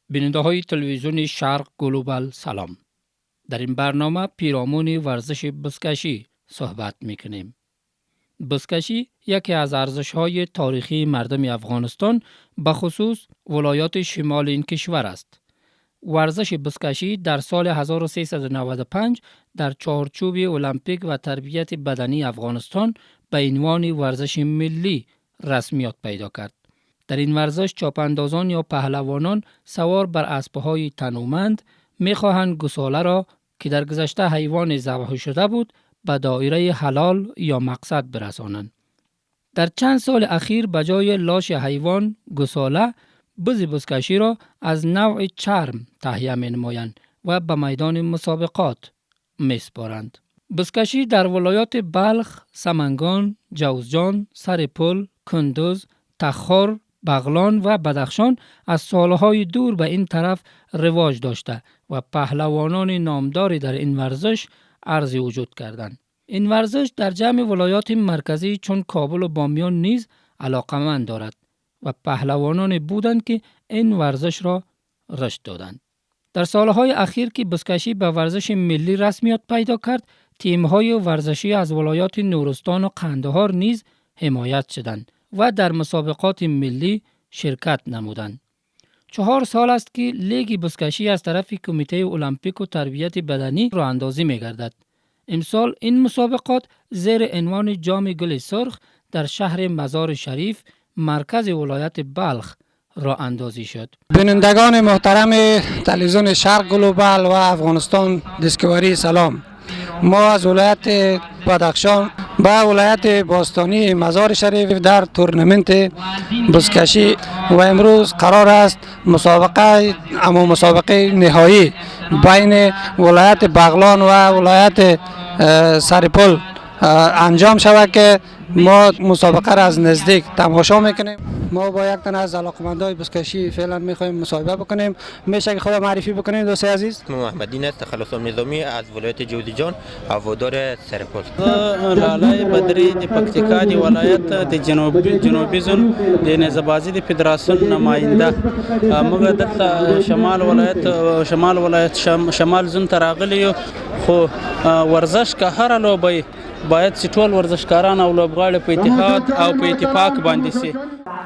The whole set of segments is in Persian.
بیننده های تلویزیون شرق گلوبال سلام. در این برنامه پیرامون ورزش بزکشی صحبت میکنیم. بزکشی یکی از ارزش های تاریخی مردم افغانستان به خصوص ولایات شمال این کشور است. ورزش بزکشی در سال 1395 در چارچوب المپیک و تربیت بدنی افغانستان به عنوان ورزش ملی رسمیت پیدا کرد. در این ورزش چاپاندازان یا پهلوانان سوار بر اسبهای تنومند می‌خواهند گوساله را که در گذشته حیوان ذبح شده بود به دایره حلال یا مقصد برسانند. در چند سال اخیر به جای لاش حیوان گوساله بز بزکشی را از نوع چرم تهیه می‌نمایند و به میدان مسابقات می‌سپارند. بزکشی در ولایات بلخ، سمنگان، جوزجان، سرپل، کندوز، تخار، بغلان و بدخشان از سالهای دور به این طرف رواج داشته و پهلوانان نامداری در این ورزش عرض وجود کردند. این ورزش در جمع ولایات مرکزی چون کابل و بامیان نیز علاقمند دارد و پهلوانان بودند که این ورزش را رشد دادند. در سالهای اخیر که بزکشی به ورزش ملی رسمیت پیدا کرد، تیم‌های ورزشی از ولایات نورستان و قندهار نیز حمایت شدند و در مسابقات ملی شرکت نمودند. 4 سال است که لیگ بزکشی از طرف کمیته المپیک و تربیت بدنی راه اندازی می گردد. امسال این مسابقات زیر عنوان جام گل سرخ در شهر مزار شریف مرکز ولایت بلخ راه اندازی شد. بینندگان محترم تلویزیون شرق گلوبال و افغانستان دیسکوری سلام. ما از ولایت بدخشان به ولایت باستانی مزار شریف در تورنمنت بزکشی و امروز قرار است مسابقه نهایی بین ولایت بغلان و ولایت سرپل انجام شود که ما مسابقه را از نزدیک تماشا میکنیم. ما با یک تن از علاقمندان بزکشی فعلا میخوایم مصاحبه بکنیم. میشه که خود معرفی بکنید دوست عزیز؟ محمدین است، تخلص نظامی از ولایت جوزجان، هوادار سرپل. لاله بدری د پکتیکا دی ولایت د جنوبي زون د نزبازي د فدراسیون نماینده. موږ دلته شمال ولایت شمال زون تراغلی خو ورزش که هر لوبي باید ټول ورزشکاران او لوبغاړي په اتحاد او په اتفاق باندې سي.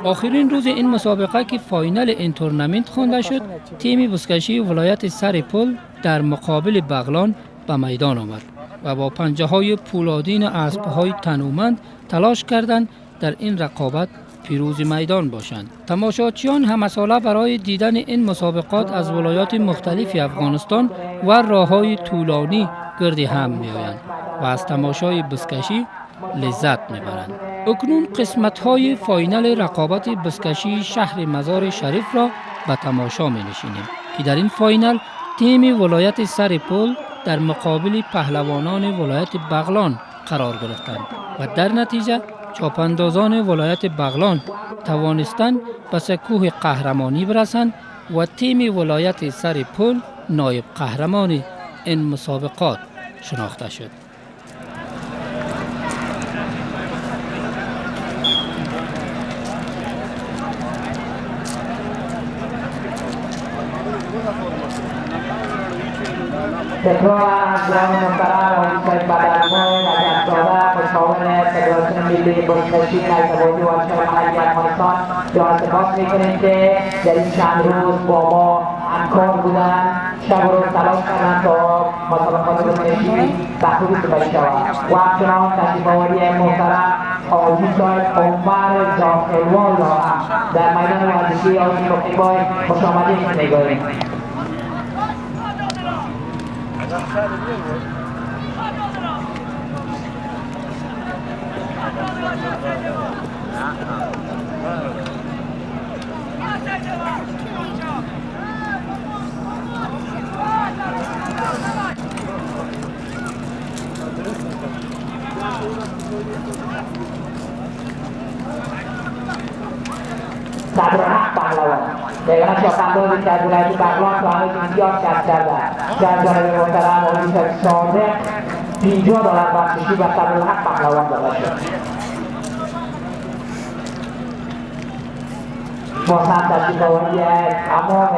آخرین روز این مسابقه که فاینال این تورنمنت خوانده شد، تیم بزکشی ولایت سرپل در مقابل بغلان به میدان آمد و با پنجه‌های پولادین اسب‌های تنومند تلاش کردند در این رقابت پیروز میدان باشند. تماشاچیان همه ساله برای دیدن این مسابقات از ولایات مختلف افغانستان و راه‌های طولانی گرد هم می‌آیند و از تماشای بزکشی لذت می‌برند. اکنون قسمت‌های فاینال رقابت بزکشی شهر مزار شریف را به تماشا می‌نشینیم که در این فاینال تیم ولایت سرپل در مقابل پهلوانان ولایت بغلان قرار گرفتند و در نتیجه چاپاندازان ولایت بغلان توانستند به سکوه قهرمانی برسند و تیم ولایت سرپل نایب قهرمان این مسابقات شناخته شد. جناب محترم آقای بدرخان عجب‌زاده مشاور فدراسیون ملی بزکشی نیزه‌بازی و ورزش محلی افغانستان را سپاس می‌کنیم که در این چند روز با ما همکار بودند، شب و روز تلاش کردند تا مسابقات بزکشی به خوبی سپری شود و همچنان تشریف‌آوری محترم آقای صاحب عمر داخلوال را هم در میدان ورزشی آقای نقیبای خوش آمدید می‌گوییم. صدرحق پهلوان دقیقا شاپندازی که از ولایت بغلان تا همه امتیاز کسب کرده که از جانب محترم آقای صادق $50 بخششی به صدرحق پهلوان داده شد. با هم تشریف آوری تمام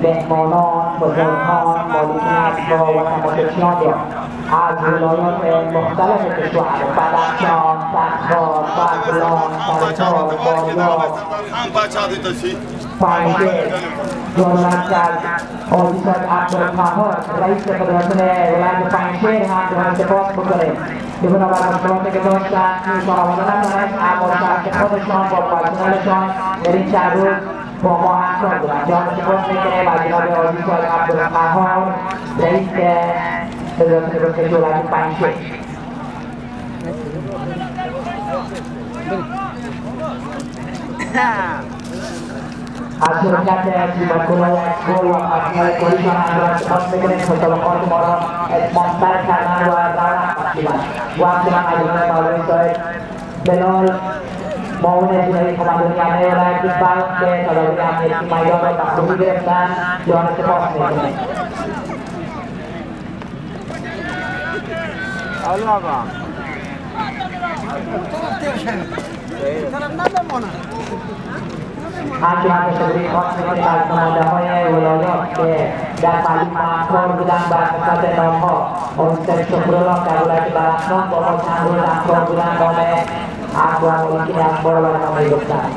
مهمانان، بزرگان، مالکین اسباب و تماشاچیان از ولایات مختلف کشور بدخشان، سرخار، بغلان، سرکار، باریاب، پنجشیر جملت از حاجی صاحب عبدالقهار رئیس فدراسیون ولایت پنجشیر هم جهان سپاس بکنیم که بنابر مشکلاتی که داشتن ایشان آماده نکنند اما شرط خودشان با پرسنلشان در این چند روز با ما همکار بودن. جان سپاس میکنیم از جناب حاجی صاحب عبدالقهار رئیس فدراسیون بسکشی ولایت پنجشیر. از شرکت تیم‌کلای گل و پاس‌های گلیشان هم سپاس می‌کنیم مسابقات ما را اتمام‌تر کردن و رونق بخشیدن و همچنان عزیزان مولوی صاحب بلال معاون اجرایی کمانداری امنیتی ولایت بلخ که تدابیر امنیتی میدان را به خوبی گرفتن جان سپاس می‌کنیم. همچنان تشکری خاص می‌کنیم از نماینده‌های ولایات که در تعلیم همکار بودند بر خدمت نام‌ها آقای شکرالله در ولایت بدخشان با ما چند روز همکار بودند نام اخبار مالکین اخبار و برنامه گفتند.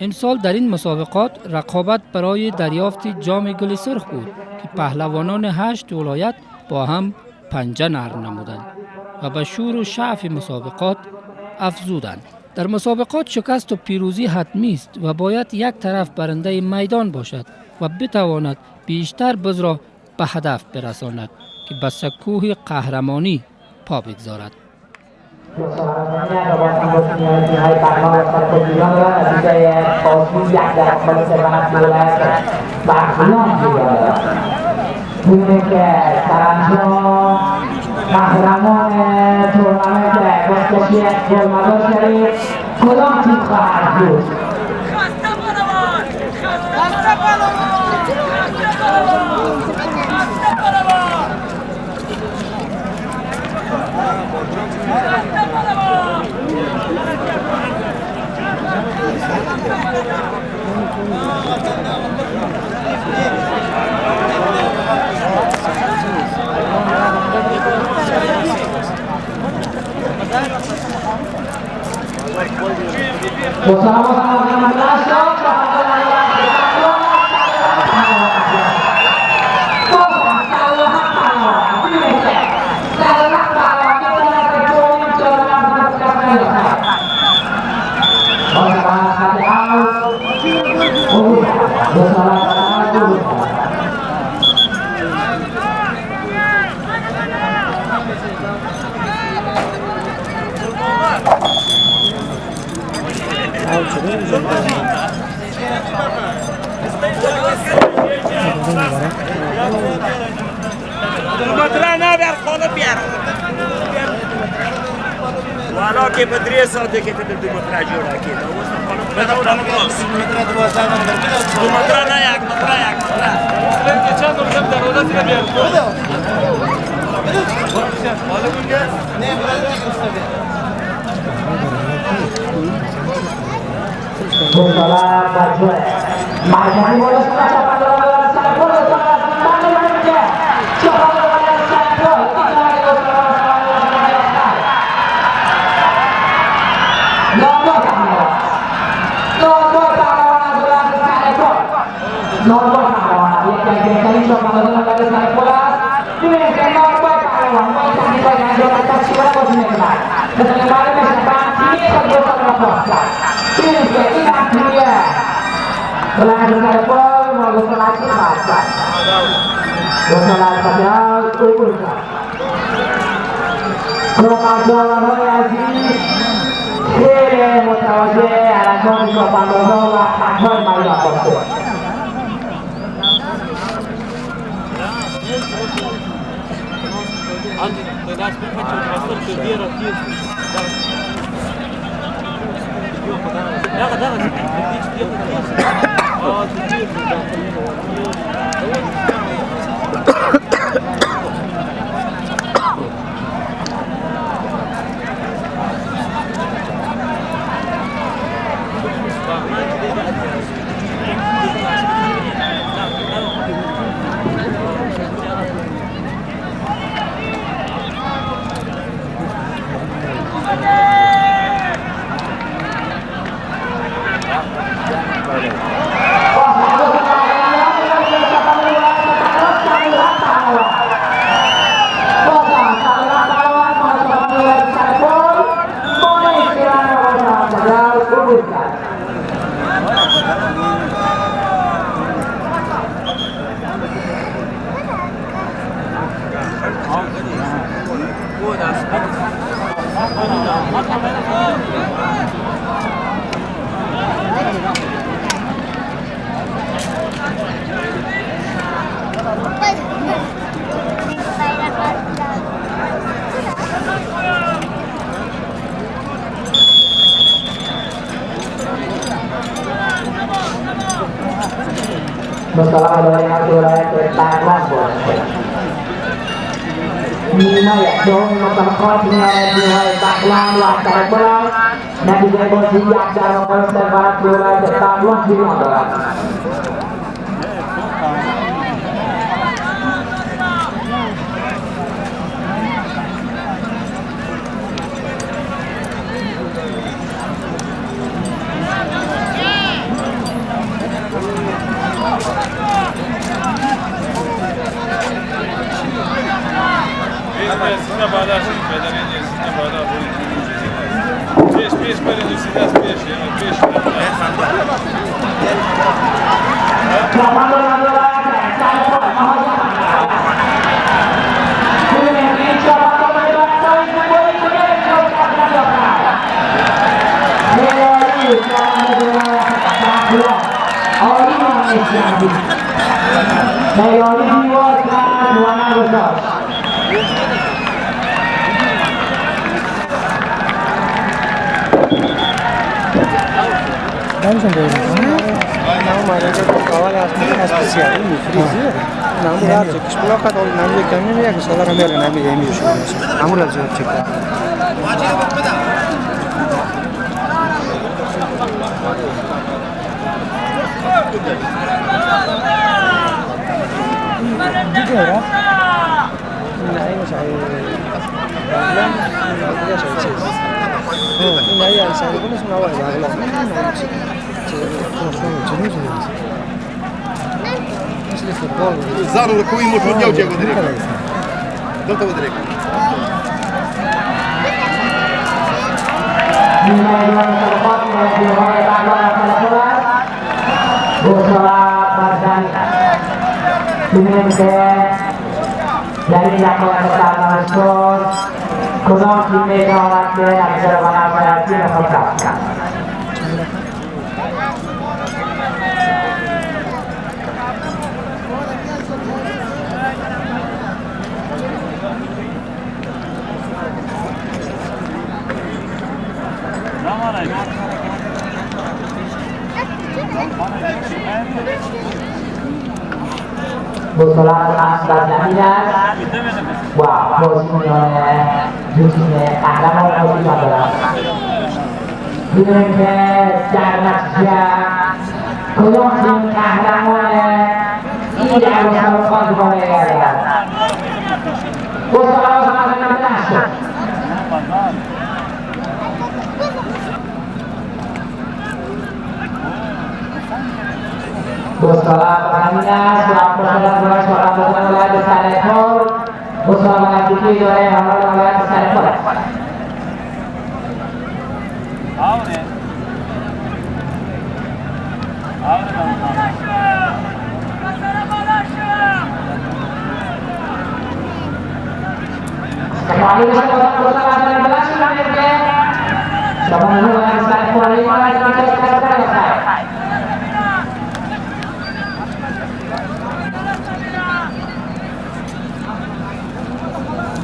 امسال در این مسابقات رقابت برای دریافت جام گل سرخ بود که پهلوانان 8 ولایت با هم پنجه نرم نمودند و به شور و شعف مسابقات افزودند. در مسابقات شکست و پیروزی حتمی است و باید یک طرف برنده میدان باشد و بتواند بیشتر بز را به هدف برساند که به سکوه قهرمانی پا بگذارد. قهرمان تورنمنت بسکشی گلمدار شریف کدام تیم خواهد بود؟ والا که په 3 ساعته کې ته د متره جوړه کېده اوس په خپل متره 12 متره نه یک متره که چند وخت در ولادت بیا Selanjutnya, Bosalat Padal Ubulka Kemajuan Aziz Kere Mutawaje Arakon Sopandola Akbar Maria Posto Bersama dengan wilayah Tanah Bos. Nina ya dong masyarakat dengan wilayah Taklan Lantai Belang dan juga posisi acara konservasi wilayah Tanah di London. Sizinle bağdaşın, bedelini sizinle bağdaşın. Beş bedelini sizden beş yani 5 Zarul cu imul cu eu ce cu direct. Dă-te direct. Dari lakukan pertama skor, kurang kini kawan saya agar mana tidak terkapkan. Bola asal jaminan, wah posisinya, justinya, kahraman posisi adalah dengan cara dia, kalau kahraman tidak bisa melakukan boleh, bola sama dengan belas. Bola pertandingan setelah pertandingan mulai besar ekor, bola melanjuti oleh hamba mulai besar ekor.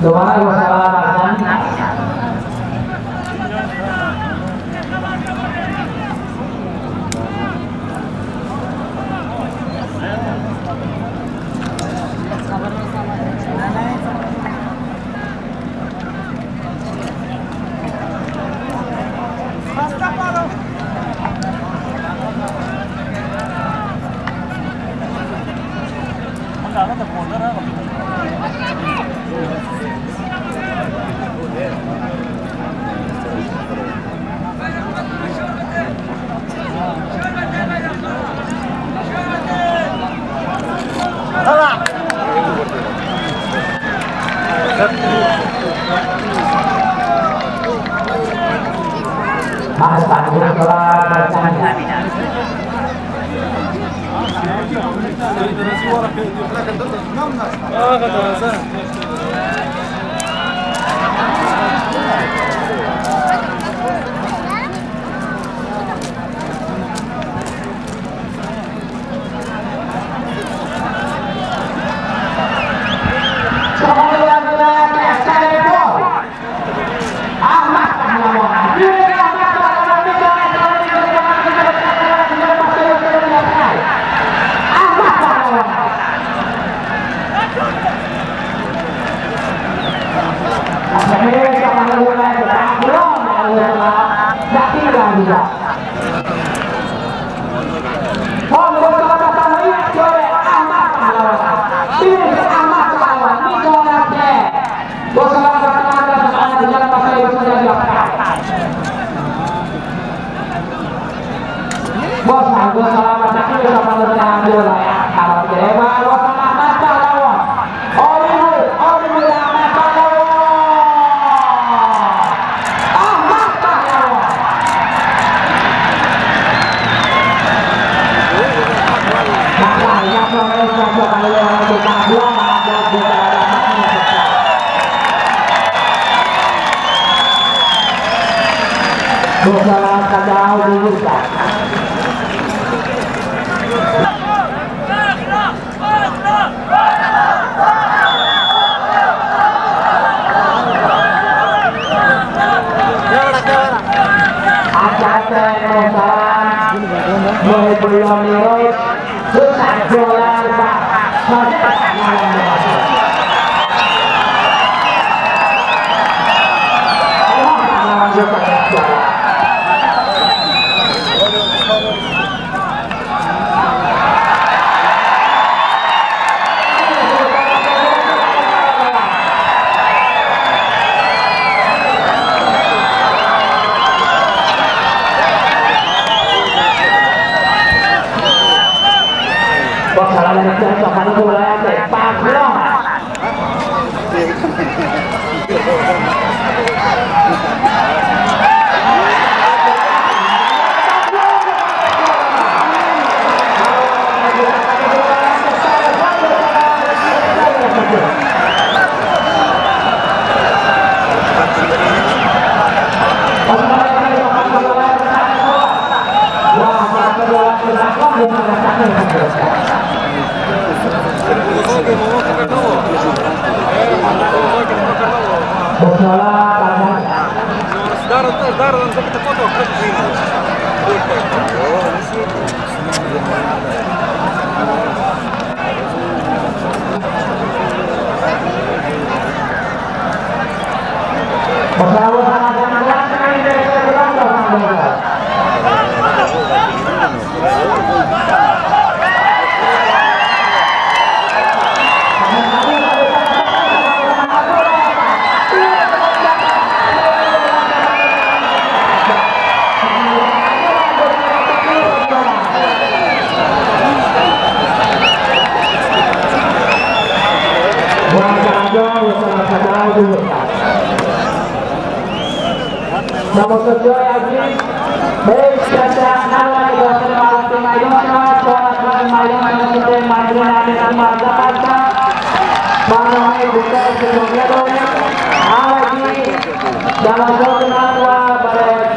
Doa wassalamualaikum.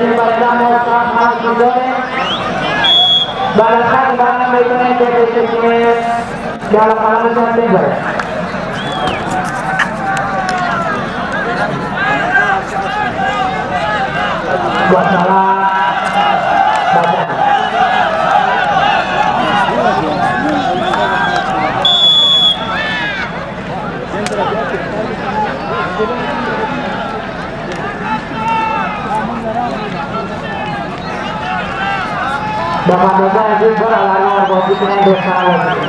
Dalam Balasan barang baiknya jadi sini dalam alam santai ber. Buat salah baca. Bapak dosa itu beralih posisinya dosa lagi.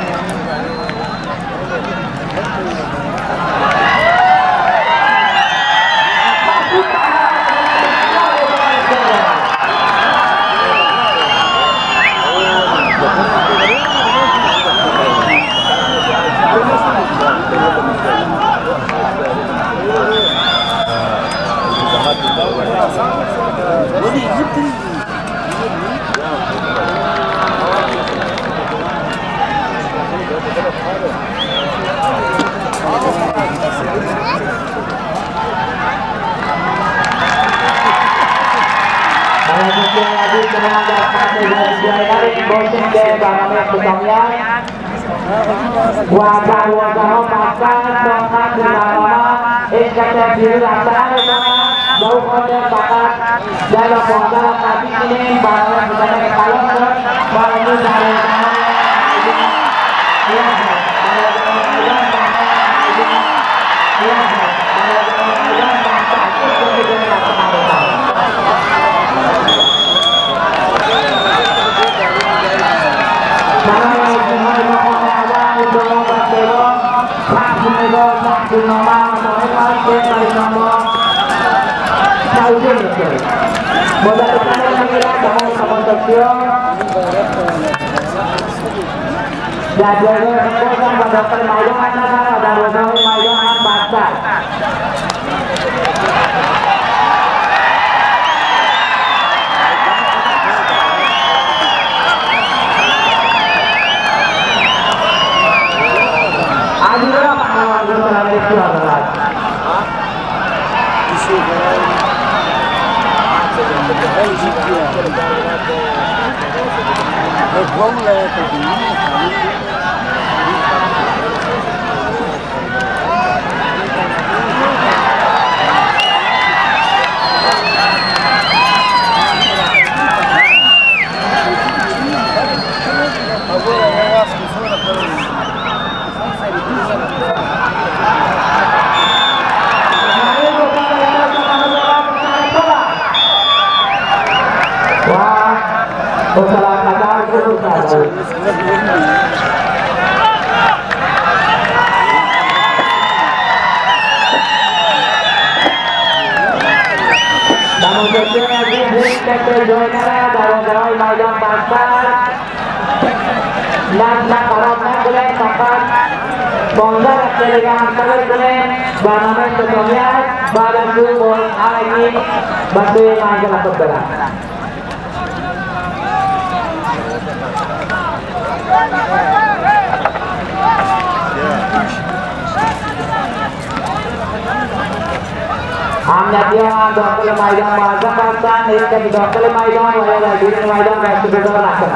Hamnya dia dokter Maidan Mazhar Pakistan ini dokter Maidan wala di Maidan masih berlaku.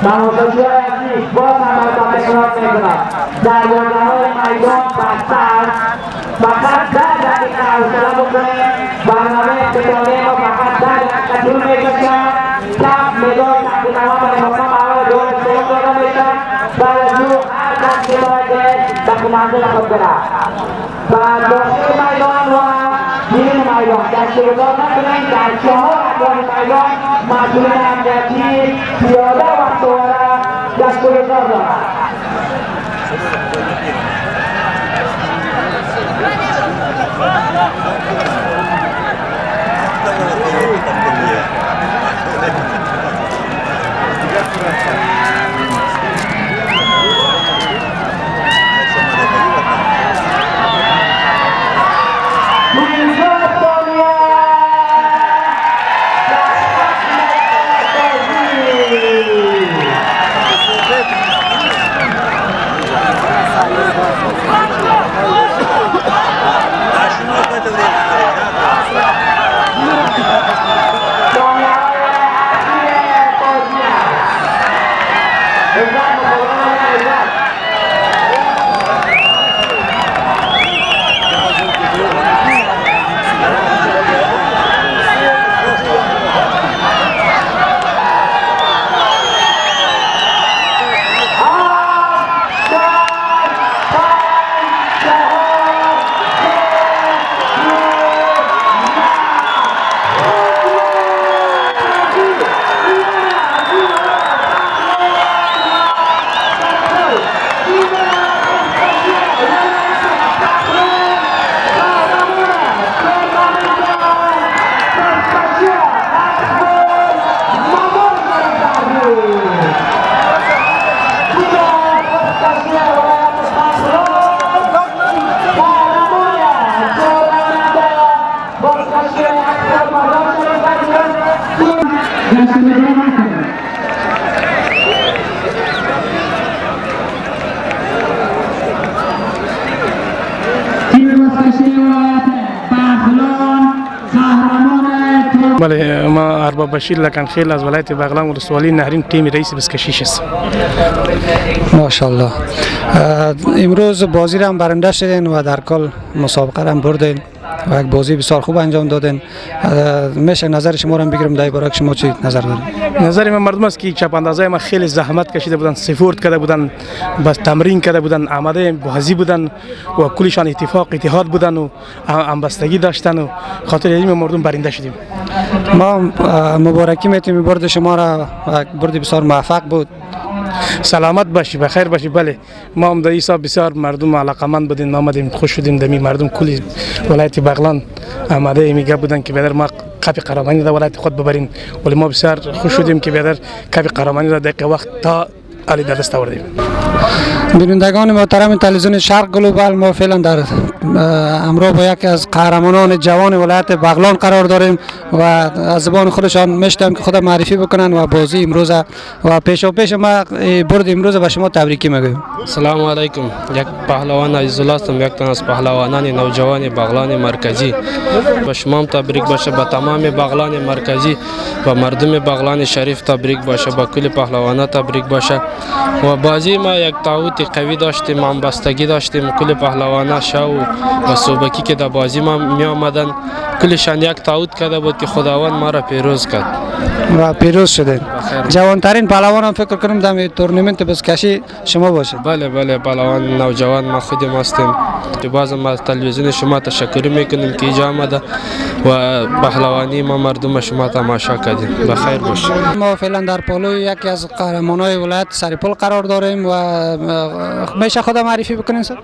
Manusia asli bos sama tekanan negara. Dalam Maidon pasal bakat dari kau selalu kene bangame ketolemo bakat dari kadul mereka tak medon tak dinawa pada masa awal dua setengah mereka baju akan sebagai tak mengambil apa Badosi Maidon wa ini Maidon dan sebetulnya kene dan show akan Maidon majunya jadi tiada waktu orang dan sebetulnya بله ما ارباب بشیر لکن خیل از ولایت بغلان ولسوالی نهرین تیم رئیس بسکشیش است. ماشاءالله. امروز بازی را هم برنده شدین و در کل مسابقه را هم بردین و یک بازی بسیار خوب انجام دادین. میشه نظر شما را بگیرم در باره شما چی نظر دارید؟ نظر من مردم است که چپ اندازای ما خیلی زحمت کشیده بودن، سفورت کرده بودن، بس تمرین کرده بودن، آماده بازی بودن و کلشان اتحاد بودن و همبستگی داشتن و خاطر این مردم برنده شدیم. ما مبارکی میتیم برد شما را، برد بسیار موفق بود. سلامت باشی، بخیر باشی. بله ما هم در ایسا بسیار مردم علاقمند بودیم، ما آمدیم خوش شدیم. دمی مردم کلی ولایت بغلان آماده میگه بودن که بدر ما کاپی قهرمانی در ولایت خود ببریم، ولی ما بسیار خوش شدیم که بدر کاپی قهرمانی را دقیق وقت تا علی دست آوردیم. بینندگان محترم تلویزیون شرق گلوبال، ما فعلا در امروز با یکی از قهرمانان جوان ولایت بغلان قرار داریم و از زبان خودشان میشتم که خود معرفی بکنن و بازی امروز و پیش ما برد امروز به شما تبریکی میگویم. سلام علیکم. یک پهلوان عزیزالله هستم، یک تن از پهلوانان نوجوان بغلان مرکزی. به شما تبریک باشه، به تمام بغلان مرکزی و مردم بغلان شریف تبریک باشه، با کل پهلوانا تبریک باشه. و بازی ما یک تعهد قوی داشتیم، همبستگی داشتیم، کل پهلوانا شو و صوبکی که در بازی ما می آمدن کلشان یک تعهد کرده بود که خداوند ما را پیروز کرد و پیروز شدید. جوانترین پهلوان هم فکر کنم در تورنمنت بسکشی شما باشید. بله پهلوان نوجوان ما خودم هستیم. باز ما تلویزیون شما تشکر میکنیم که اینجا آمده و پهلوانی ما مردم شما تماشا کردیم. بخیر باشید. ما فعلا در پالوی یکی از قهرمانای ولایت سرپل قرار داریم و میشه خود معرفی بکنین سر؟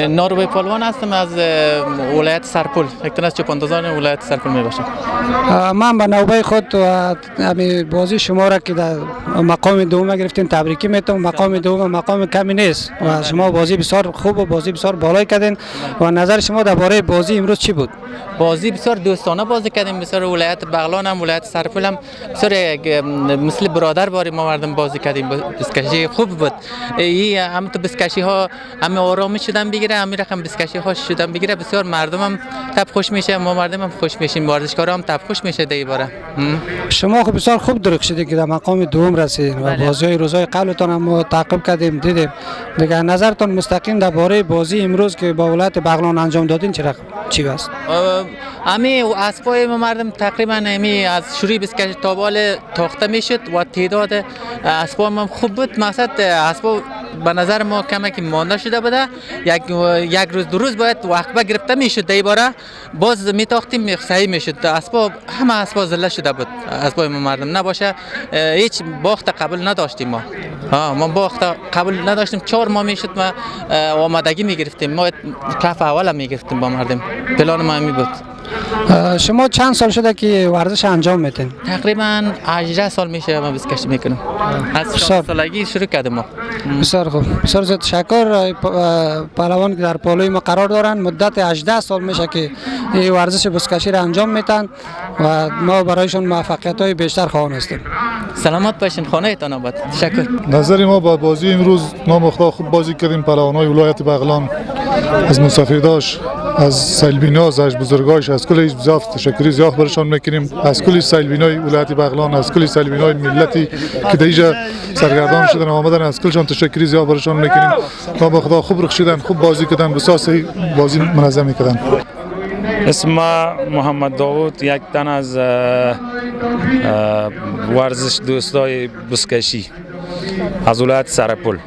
ناروی پالوان هستم از ولایت سرپل، یک تن از چپاندازان ولایت سرپل می باشم. من به نوبه خود و همین بازی شما را که در مقام دوم گرفتین تبریکی میتونم. مقام دوم مقام کمی نیست و شما بازی بسیار خوب و بازی بسیار بالای کردین و نظر شما درباره بازی امروز چی بود؟ بازی بسیار دوستانه بازی کردیم، بسیار ولایت بغلان هم ولایت سرپل هم بسیار مثل برادر باری ما مردم بازی کردیم، بسکشی خوب بود. این هم همین تو بسکشی ها همه آرامی شدن بگیره، همین رقم بسکشی ها شدن بگیره، بسیار مردم هم تب خوش میشه، ما مردم هم خوش میشیم، ورزشکارا هم تب خوش میشه دیگه باره. شما خب بسیار خوب درخشیدید که در مقام دوم رسیدید و بازی روزهای قبلتان هم ما تعقیب کردیم دیدیم. دیگه نظرتان مستقیم درباره بازی امروز که با ولایت بغلان انجام دادین چی است؟ امی اسبای ما مردم تقریبا امی از شروع بسکشی تا بال تاخته میشد و تعداد اسبا هم خوب بود. مقصد اسبا به نظر ما کمکی مانده شده بوده، یک روز دو روز باید وقت گرفته میشد دی باره باز میتاختیم صحیح میشد. اسبا همه اسبا زله شده بود، اسبای ما مردم نباشه هیچ باخت قبول نداشتیم ما باخت قبول نداشتیم. 4 ماه میشد ما آمادگی میگرفتیم، ما کف اول میگرفتیم با مردم، پلان ما می بود. شما چند سال شده که ورزش انجام میتین؟ تقریبا 18 سال میشه ما بسکشی میکنم، از 4 سالگی شروع کردم ما. بسیار خوب، بسیار زیاد تشکر. پهلوان که در پالوی ما قرار دارن مدت 18 سال میشه که این ورزش بسکشی را انجام میتن و ما برایشون موفقیت های بیشتر خواهان هستیم. سلامت باشین، خانه تان آباد. تشکر. نظر ما با بازی امروز نامخدا خوب بازی کردیم. پهلوانای ولایت بغلان از مصافیداش، از سیلبیناز، از بزرگایش، از کل زیاف تشکری زیاف برشان میکنیم، از کل سیلبینای ولایت بغلان، از کل سیلبینای ملتی که دیجا سرگردان شدن آمدن، از کلشان تشکری زیاف برشان میکنیم. نامخدا خوب رخشیدن، خوب بازی کردن، بساسی بازی منظم کردن. اسم محمد داوود، یک تن از ورزش دوستای بسکشی از ولایت سرپل.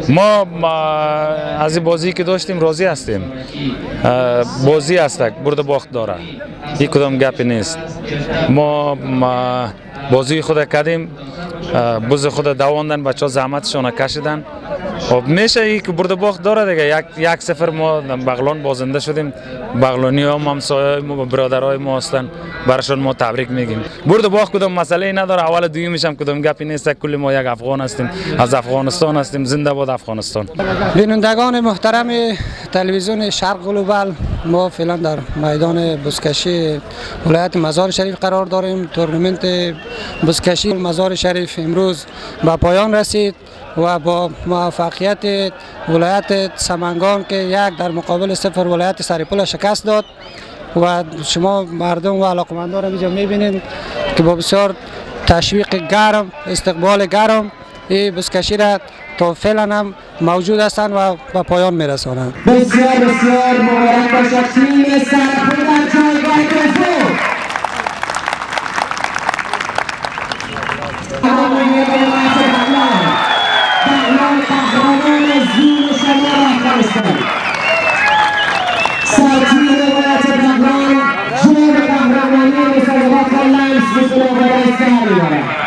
ما از بازی که داشتیم راضی هستیم. بازی است، برد باخت داره، این کدام گپی نیست. ما بازی خود کردیم، بز خود دواندن، بچه ها زحمتشان کشیدن. خب میشه ای که برد باخت داره دیگه. 1-0 ما بغلان بازنده شدیم. بغلانی هم همسایه ما، برادرای ما هستن، براشون ما تبریک میگیم. برد باخت کدام مسئله ای نداره، اول دومیش هم کدام گپی نیست. کل ما یک افغان هستیم، از افغانستان هستیم. زنده باد افغانستان. بینندگان محترم تلویزیون شرق گلوبال، ما فعلا در میدان بزکشی ولایت مزار شریف قرار داریم. تورنمنت بزکشی مزار شریف امروز به پایان رسید و با موفقیت ولایت سمنگان که 1 در مقابل 0 ولایت سرپل شکست داد و شما مردم و علاقمندان اینجا میبینید که با بسیار تشویق گرم، استقبال گرم این بزکشی را تا فعلا هم موجود هستند و به پایان میرسانند. بسیار بسیار مبارک باشد تیم سرپل در جایگاه دوم. قهرمان زور شمال افغانستان، ساتیر ولایت بغلان جور قهرمانی مسابقات لنس بسیار برای سر می‌برد.